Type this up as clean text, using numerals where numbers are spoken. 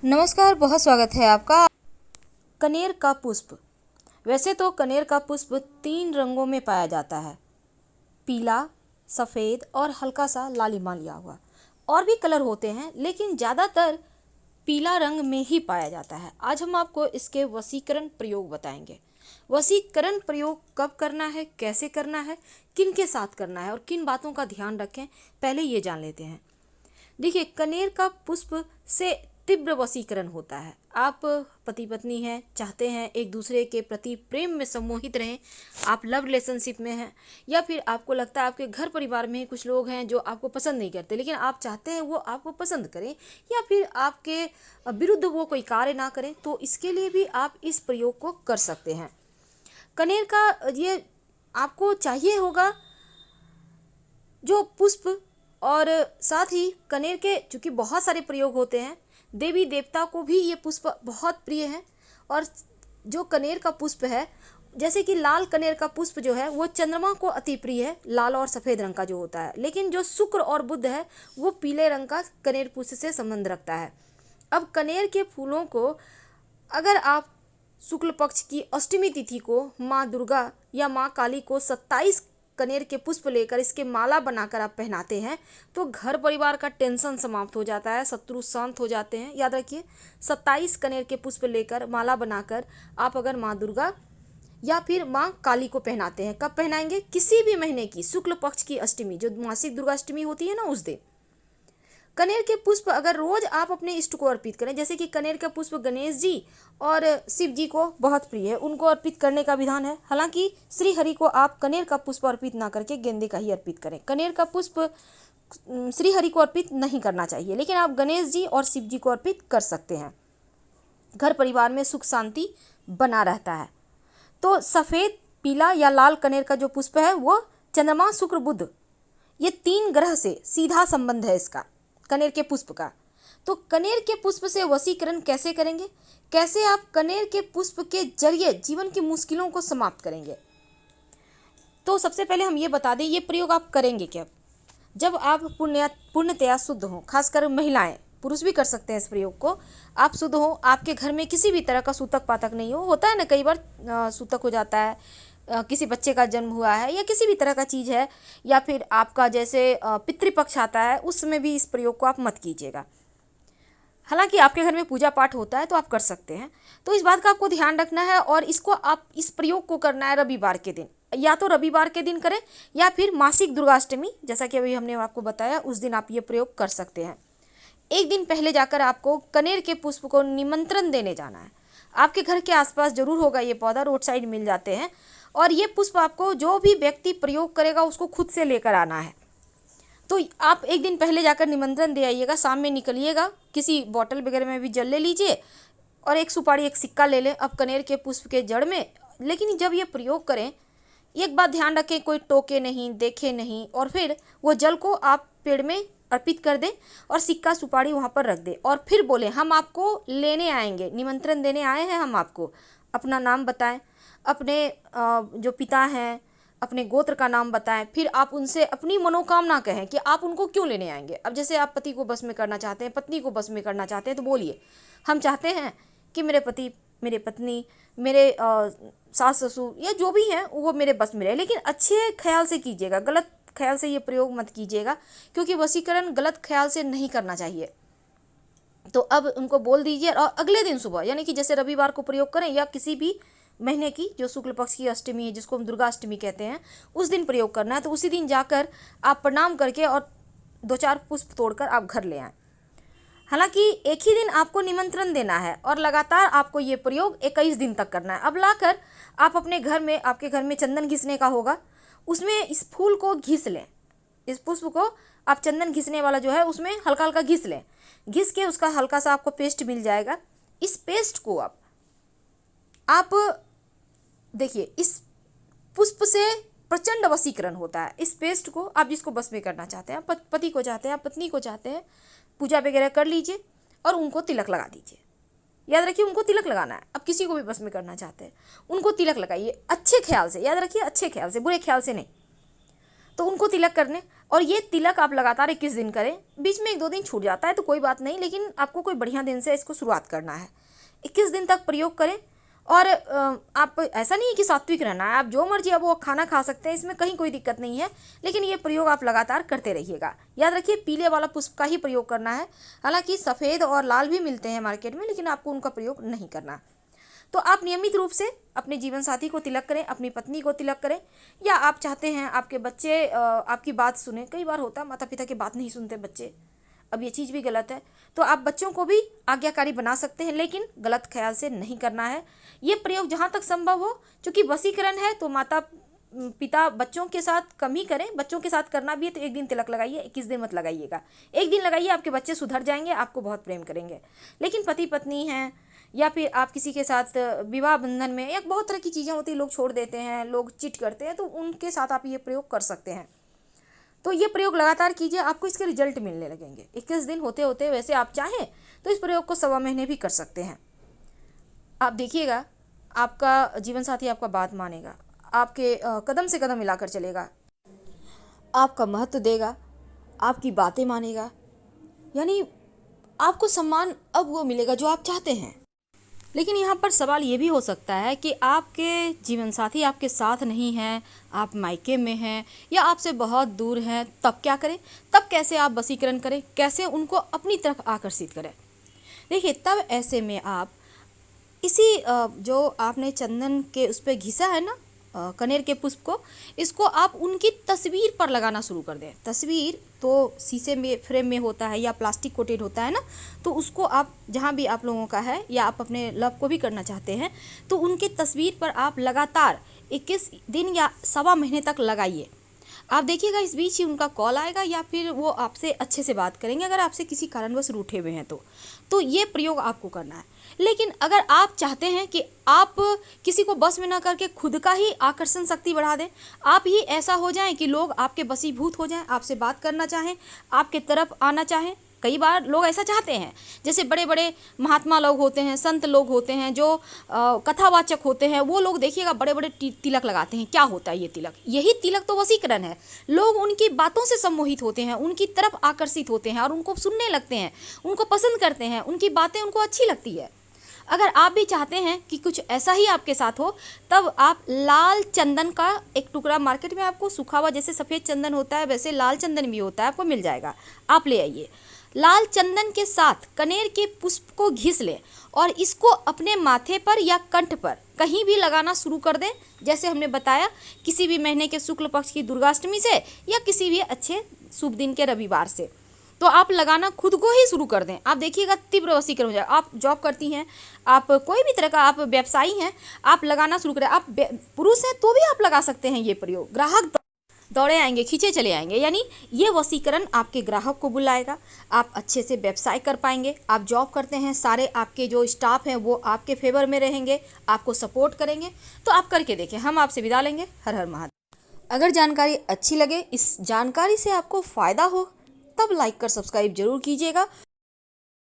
नमस्कार, बहुत स्वागत है आपका। कनेर का पुष्प। वैसे तो कनेर का पुष्प 3 रंगों में पाया जाता है, पीला, सफ़ेद और हल्का सा लालिमा लिया हुआ। और भी कलर होते हैं लेकिन ज़्यादातर पीला रंग में ही पाया जाता है। आज हम आपको इसके वशीकरण प्रयोग बताएंगे। वशीकरण प्रयोग कब करना है, कैसे करना है, किन के साथ करना है और किन बातों का ध्यान रखें, पहले ये जान लेते हैं। देखिए, कनेर का पुष्प से तीव्र वशीकरण होता है। आप पति पत्नी हैं, चाहते हैं एक दूसरे के प्रति प्रेम में सम्मोहित रहें, आप लव रिलेशनशिप में हैं, या फिर आपको लगता है आपके घर परिवार में कुछ लोग हैं जो आपको पसंद नहीं करते लेकिन आप चाहते हैं वो आपको पसंद करें, या फिर आपके विरुद्ध वो कोई कार्य ना करें, तो इसके लिए भी आप इस प्रयोग को कर सकते हैं। कनेर का ये आपको चाहिए होगा जो पुष्प, और साथ ही कनेर के चूँकि बहुत सारे प्रयोग होते हैं, देवी देवता को भी ये पुष्प बहुत प्रिय है। और जो कनेर का पुष्प है, जैसे कि लाल कनेर का पुष्प जो है वो चंद्रमा को अति प्रिय है, लाल और सफ़ेद रंग का जो होता है। लेकिन जो शुक्र और बुध है वो पीले रंग का कनेर पुष्प से संबंध रखता है। अब कनेर के फूलों को अगर आप शुक्ल पक्ष की अष्टमी तिथि को माँ दुर्गा या माँ काली को 27 कनेर के पुष्प लेकर इसके माला बनाकर आप पहनाते हैं तो घर परिवार का टेंशन समाप्त हो जाता है, शत्रु शांत हो जाते हैं। याद रखिए, 27 कनेर के पुष्प लेकर माला बनाकर आप अगर माँ दुर्गा या फिर माँ काली को पहनाते हैं, कब पहनाएंगे? किसी भी महीने की शुक्ल पक्ष की अष्टमी, जो मासिक दुर्गा अष्टमी होती है ना, उस दिन। कनेर के पुष्प अगर रोज आप अपने इष्ट को अर्पित करें, जैसे कि कनेर का पुष्प गणेश जी और शिव जी को बहुत प्रिय है, उनको अर्पित करने का विधान है। हालांकि श्री हरि को आप कनेर का पुष्प अर्पित ना करके गेंदे का ही अर्पित करें। कनेर का पुष्प श्री हरि को अर्पित नहीं करना चाहिए, लेकिन आप गणेश जी और शिव जी को अर्पित कर सकते हैं। घर परिवार में सुख शांति बना रहता है। तो सफ़ेद, पीला या लाल कनेर का जो पुष्प है वो चंद्रमा, शुक्र, बुध, ये 3 ग्रह से सीधा संबंध है इसका, कनेर के पुष्प का। तो कनेर के पुष्प से वशीकरण कैसे करेंगे, कैसे आप कनेर के पुष्प के जरिए जीवन की मुश्किलों को समाप्त करेंगे? तो सबसे पहले हम ये बता दें, ये प्रयोग आप करेंगे क्या? जब आप पूर्णतया शुद्ध हों, खासकर महिलाएं, पुरुष भी कर सकते हैं इस प्रयोग को। आप शुद्ध हो, आपके घर में किसी भी तरह का सूतक पातक नहीं हो, होता है ना कई बार सूतक हो जाता है, किसी बच्चे का जन्म हुआ है या किसी भी तरह का चीज़ है, या फिर आपका जैसे पितृपक्ष आता है, उस समय भी इस प्रयोग को आप मत कीजिएगा। हालांकि आपके घर में पूजा पाठ होता है तो आप कर सकते हैं। तो इस बात का आपको ध्यान रखना है, और इसको आप इस प्रयोग को करना है रविवार के दिन, या तो रविवार के दिन करें या फिर मासिक दुर्गाष्टमी, जैसा कि अभी हमने आपको बताया, उस दिन आप ये प्रयोग कर सकते हैं। एक दिन पहले जाकर आपको कनेर के पुष्प को निमंत्रण देने जाना है। आपके घर के आसपास जरूर होगा ये पौधा, रोड साइड मिल जाते हैं। और ये पुष्प आपको जो भी व्यक्ति प्रयोग करेगा उसको खुद से लेकर आना है। तो आप एक दिन पहले जाकर निमंत्रण दे आइएगा, शाम में निकलिएगा, किसी बॉटल वगैरह में भी जल ले लीजिए और एक सुपारी, एक सिक्का ले लें अब कनेर के पुष्प के जड़ में। लेकिन जब ये प्रयोग करें, एक बात ध्यान रखें, कोई टोके नहीं, देखे नहीं, और फिर वो जल को आप पेड़ में अर्पित कर दें और सिक्का सुपारी वहाँ पर रख दें, और फिर बोले हम आपको लेने आएंगे, निमंत्रण देने आए हैं हम आपको। अपना नाम बताएं, अपने जो पिता हैं अपने गोत्र का नाम बताएं, फिर आप उनसे अपनी मनोकामना कहें कि आप उनको क्यों लेने आएंगे। अब जैसे आप पति को बस में करना चाहते हैं, पत्नी को बस में करना चाहते हैं, तो बोलिए हम चाहते हैं कि मेरे पति, मेरे पत्नी, मेरे सास ससुर या जो भी हैं वो मेरे बस में रहे। लेकिन अच्छे ख्याल से कीजिएगा, गलत ख्याल से ये प्रयोग मत कीजिएगा, क्योंकि वशीकरण गलत ख्याल से नहीं करना चाहिए। तो अब उनको बोल दीजिए, और अगले दिन सुबह, यानी कि जैसे रविवार को प्रयोग करें या किसी भी महीने की जो शुक्ल पक्ष की अष्टमी है, जिसको हम दुर्गा अष्टमी कहते हैं, उस दिन प्रयोग करना है। तो उसी दिन जाकर आप प्रणाम करके और 2-4 पुष्प तोड़कर आप घर ले आएँ। हालांकि एक ही दिन आपको निमंत्रण देना है और लगातार आपको ये प्रयोग 21 दिन तक करना है। अब लाकर आप अपने घर में, आपके घर में चंदन घिसने का होगा, उसमें इस फूल को घिस लें, इस पुष्प को आप चंदन घिसने वाला जो है उसमें हल्का हल्का घिस लें। घिस के उसका हल्का सा आपको पेस्ट मिल जाएगा। इस पेस्ट को आप देखिए, इस पुष्प से प्रचंड वशीकरण होता है। इस पेस्ट को आप जिसको बस में करना चाहते हैं, पति को चाहते हैं, पत्नी को चाहते हैं, पूजा वगैरह कर लीजिए और उनको तिलक लगा दीजिए। याद रखिए, उनको तिलक लगाना है। अब किसी को भी बस में करना चाहते हैं, उनको तिलक लगाइए अच्छे ख्याल से, याद रखिए अच्छे ख्याल से, बुरे ख्याल से नहीं। तो उनको तिलक करने, और ये तिलक आप लगातार 21 दिन करें। बीच में 1-2 दिन छूट जाता है तो कोई बात नहीं, लेकिन आपको कोई बढ़िया दिन से इसको शुरुआत करना है। 21 दिन तक प्रयोग करें। और आप ऐसा नहीं है कि सात्विक रहना है, आप जो मर्जी आप वो खाना खा सकते हैं, इसमें कहीं कोई दिक्कत नहीं है, लेकिन ये प्रयोग आप लगातार करते रहिएगा। याद रखिए पीले वाला पुष्प का ही प्रयोग करना है। हालांकि सफ़ेद और लाल भी मिलते हैं मार्केट में, लेकिन आपको उनका प्रयोग नहीं करना। तो आप नियमित रूप से अपने जीवन साथी को तिलक करें, अपनी पत्नी को तिलक करें, या आप चाहते हैं आपके बच्चे आपकी बात सुने। कई बार होता है माता पिता की बात नहीं सुनते बच्चे, अब ये चीज़ भी गलत है, तो आप बच्चों को भी आज्ञाकारी बना सकते हैं, लेकिन गलत ख्याल से नहीं करना है। ये प्रयोग जहाँ तक संभव हो, चूँकि वशीकरण है तो माता पिता बच्चों के साथ कम ही करें। बच्चों के साथ करना भी है तो 1 दिन तिलक लगाइए, 21 दिन मत लगाइएगा। 1 दिन लगाइए, आपके बच्चे सुधर जाएंगे, आपको बहुत प्रेम करेंगे। लेकिन पति पत्नी हैं, या फिर आप किसी के साथ विवाह बंधन में, या बहुत तरह की चीज़ें होती हैं, लोग छोड़ देते हैं, लोग चिट करते हैं, तो उनके साथ आप ये प्रयोग कर सकते हैं। तो ये प्रयोग लगातार कीजिए, आपको इसके रिजल्ट मिलने लगेंगे। 21 दिन होते होते वैसे आप चाहें तो इस प्रयोग को 1.25 महीने भी कर सकते हैं। आप देखिएगा आपका जीवन साथी आपका बात मानेगा, आपके कदम से कदम मिलाकर चलेगा, आपका महत्व देगा, आपकी बातें मानेगा, यानी आपको सम्मान अब वो मिलेगा जो आप चाहते हैं। लेकिन यहाँ पर सवाल ये भी हो सकता है कि आपके जीवन साथी आपके साथ नहीं हैं, आप मायके में हैं या आपसे बहुत दूर हैं, तब क्या करें? तब कैसे आप वशीकरण करें, कैसे उनको अपनी तरफ आकर्षित करें? देखिए, तब ऐसे में आप इसी जो आपने चंदन के उस पर घिसा है ना, कनेर के पुष्प को, इसको आप उनकी तस्वीर पर लगाना शुरू कर दें। तस्वीर तो शीशे में फ्रेम में होता है या प्लास्टिक कोटेड होता है ना, तो उसको आप जहाँ भी आप लोगों का है, या आप अपने लव को भी करना चाहते हैं, तो उनके तस्वीर पर आप लगातार 21 दिन या 1.25 महीने तक लगाइए। आप देखिएगा इस बीच ही उनका कॉल आएगा, या फिर वो आपसे अच्छे से बात करेंगे, अगर आपसे किसी कारणवश रूठे हुए हैं तो ये प्रयोग आपको करना है। लेकिन अगर आप चाहते हैं कि आप किसी को बस में ना करके खुद का ही आकर्षण शक्ति बढ़ा दें, आप ही ऐसा हो जाएं कि लोग आपके वशीभूत हो जाएं, आपसे बात करना चाहें, आपके तरफ आना चाहें। कई बार लोग ऐसा चाहते हैं, जैसे बड़े बड़े महात्मा लोग होते हैं, संत लोग होते हैं, जो कथावाचक होते हैं, वो लोग देखिएगा बड़े बड़े तिलक लगाते हैं। क्या होता है ये तिलक? यही तिलक तो वशीकरण है। लोग उनकी बातों से सम्मोहित होते हैं, उनकी तरफ आकर्षित होते हैं और उनको सुनने लगते हैं, उनको पसंद करते हैं, उनकी बातें उनको अच्छी लगती है। अगर आप भी चाहते हैं कि कुछ ऐसा ही आपके साथ हो, तब आप लाल चंदन का एक टुकड़ा, मार्केट में आपको सूखा हुआ जैसे सफ़ेद चंदन होता है वैसे लाल चंदन भी होता है, आपको मिल जाएगा, आप ले आइए। लाल चंदन के साथ कनेर के पुष्प को घिस लें और इसको अपने माथे पर या कंठ पर कहीं भी लगाना शुरू कर दें। जैसे हमने बताया, किसी भी महीने के शुक्ल पक्ष की दुर्गाष्टमी से या किसी भी अच्छे शुभ दिन के रविवार से, तो आप लगाना खुद को ही शुरू कर दें। आप देखिएगा तीव्र वशीकरण हो जाएगा। आप जॉब करती हैं, आप कोई भी तरह का आप व्यवसायी हैं, आप लगाना शुरू करें। आप पुरुष हैं तो भी आप लगा सकते हैं ये प्रयोग। ग्राहक दौड़े आएंगे, खींचे चले आएंगे, यानी ये वशीकरण आपके ग्राहक को बुलाएगा, आप अच्छे से व्यवसाय कर पाएंगे। आप जॉब करते हैं, सारे आपके जो स्टाफ हैं वो आपके फेवर में रहेंगे, आपको सपोर्ट करेंगे। तो आप करके देखें। हम आपसे विदा लेंगे। हर हर महादेव। अगर जानकारी अच्छी लगे, इस जानकारी से आपको फ़ायदा हो, तब लाइक कर सब्सक्राइब जरूर कीजिएगा।